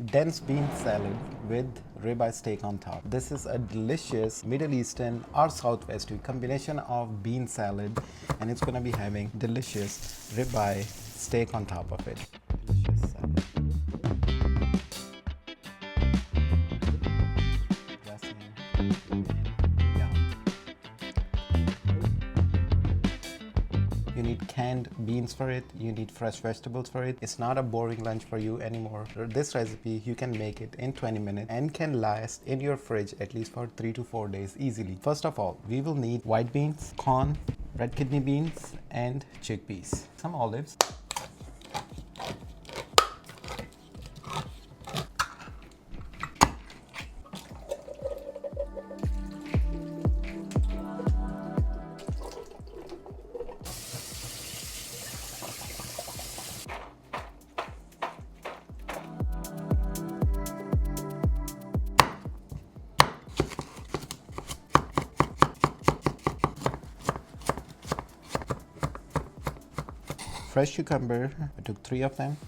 dense bean salad with ribeye steak on top. This is a delicious Middle Eastern or Southwestern combination of bean salad, and it's gonna be having delicious ribeye steak on top of it. Delicious salad. You need canned beans for it, you need fresh vegetables for it. It's not a boring lunch for you anymore. This recipe, you can make it in 20 minutes and can last in your fridge at least for 3 to 4 days easily. First of all, we will need white beans, corn, red kidney beans, and chickpeas. Some olives. Fresh cucumber, I took 3 of them.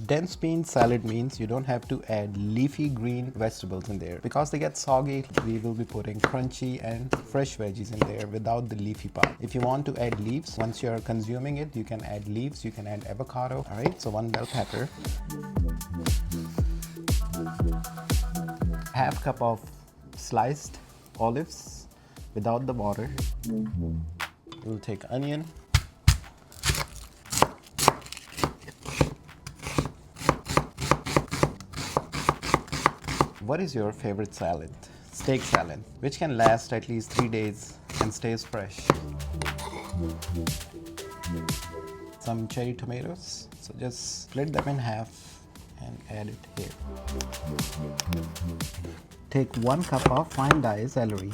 Dense bean salad means you don't have to add leafy green vegetables in there. Because they get soggy, we will be putting crunchy and fresh veggies in there without the leafy part. If you want to add leaves, once you're consuming it, you can add leaves, you can add avocado. All right, so 1 bell pepper. Half cup of sliced olives without the water. We'll take onion. What is your favorite salad? Steak salad, which can last at least 3 days and stays fresh. Some cherry tomatoes. So just split them in half and add it here. Take 1 cup of fine diced celery.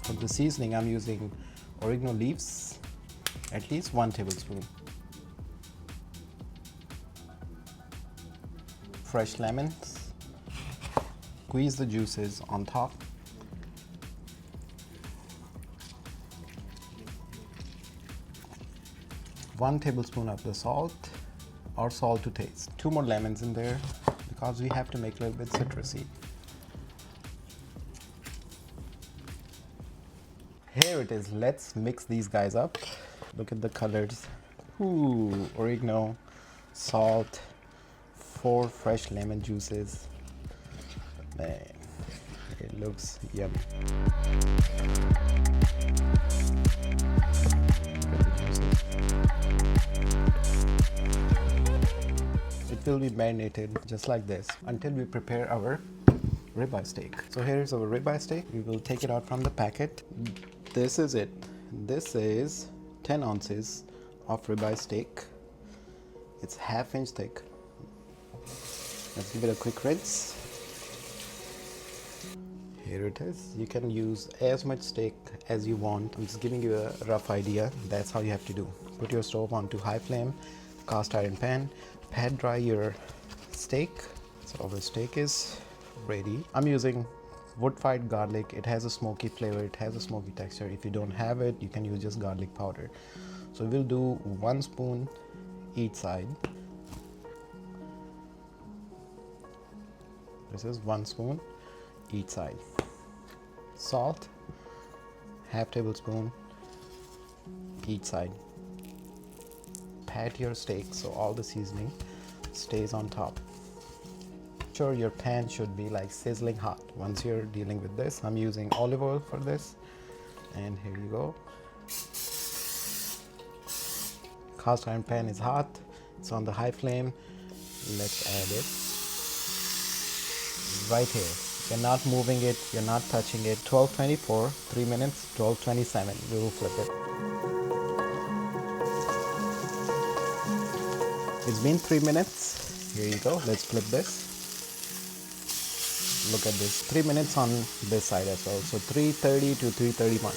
For the seasoning, I'm using oregano leaves, at least 1 tablespoon. Fresh lemons. Squeeze the juices on top. 1 tablespoon of the salt or salt to taste. 2 more lemons in there because we have to make a little bit citrusy. Here it is. Let's mix these guys up. Look at the colors. Ooh, oregano, salt, 4 fresh lemon juices. Man, it looks yummy. It will be marinated just like this until we prepare our ribeye steak. So here's our ribeye steak. We will take it out from the packet. This is it. This is 10 ounces of ribeye steak. It's 1/2 inch thick. Let's give it a quick rinse. Here it is. You can use as much steak as you want. I'm just giving you a rough idea. That's how you have to do. Put your stove onto high flame, cast iron pan, pat dry your steak. So our steak is ready. I'm using wood-fired garlic. It has a smoky flavor, it has a smoky texture. If you don't have it, you can use just garlic powder. So we'll do 1 spoon each side. This is 1 spoon each side. Salt, 1/2 tablespoon each side. Pat your steak so all the seasoning stays on top. Sure, your pan should be like sizzling hot. Once you're dealing with this, I'm using olive oil for this, and here you go. Cast iron pan is hot. It's on the high flame. Let's add it right here. You're not moving it, you're not touching it. 12:24, 3 minutes, 12:27. We will flip it. It's been 3 minutes. Here you go. Let's flip this. Look at this. 3 minutes on this side as well. So 3:30 to 3:31.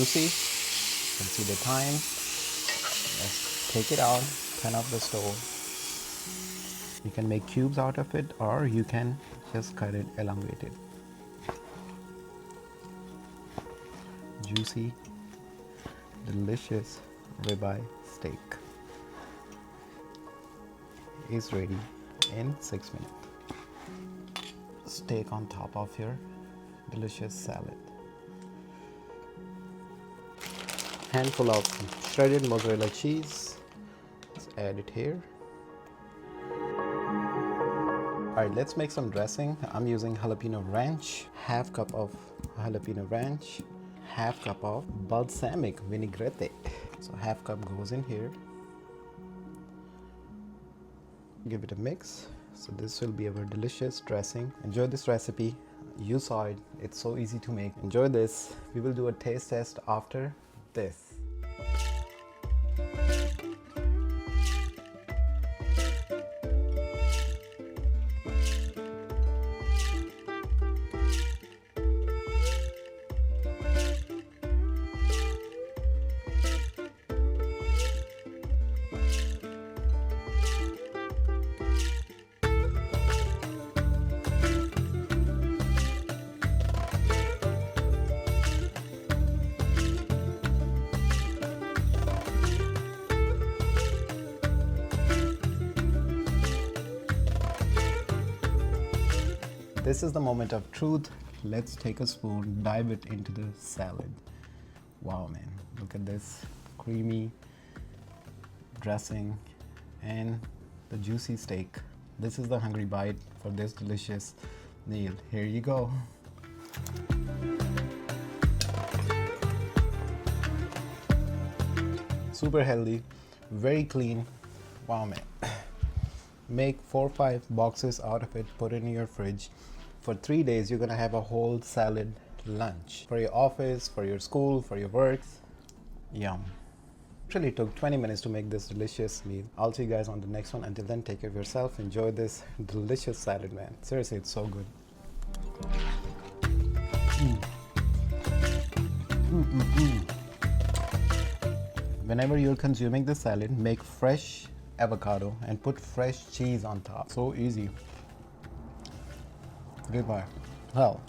juicy. You can see the time. Let's take it out, turn off the stove. You can make cubes out of it, or you can just cut it elongated. Juicy, delicious ribeye steak is ready in 6 minutes. Steak on top of your delicious salad. Handful of shredded mozzarella cheese. Let's add it here. Alright, let's make some dressing. I'm using jalapeno ranch, half cup of jalapeno ranch, half cup of balsamic vinaigrette. So half cup goes in here. Give it a mix. So this will be our delicious dressing. Enjoy this recipe. You saw it. It's so easy to make. Enjoy this. We will do a taste test after this. This is the moment of truth. Let's take a spoon, dive it into the salad. Wow, man, look at this creamy dressing and the juicy steak. This is the hungry bite for this delicious meal. Here you go. Super healthy, very clean. Wow, man. Make 4 or 5 boxes out of it, put it in your fridge. For 3 days, you're gonna have a whole salad lunch for your office, for your school, for your work. Yum. Actually took 20 minutes to make this delicious meal. I'll see you guys on the next one. Until then, take care of yourself. Enjoy this delicious salad, man. Seriously, it's so good. Whenever you're consuming the salad, make fresh avocado and put fresh cheese on top. So easy. Ribeye. Well,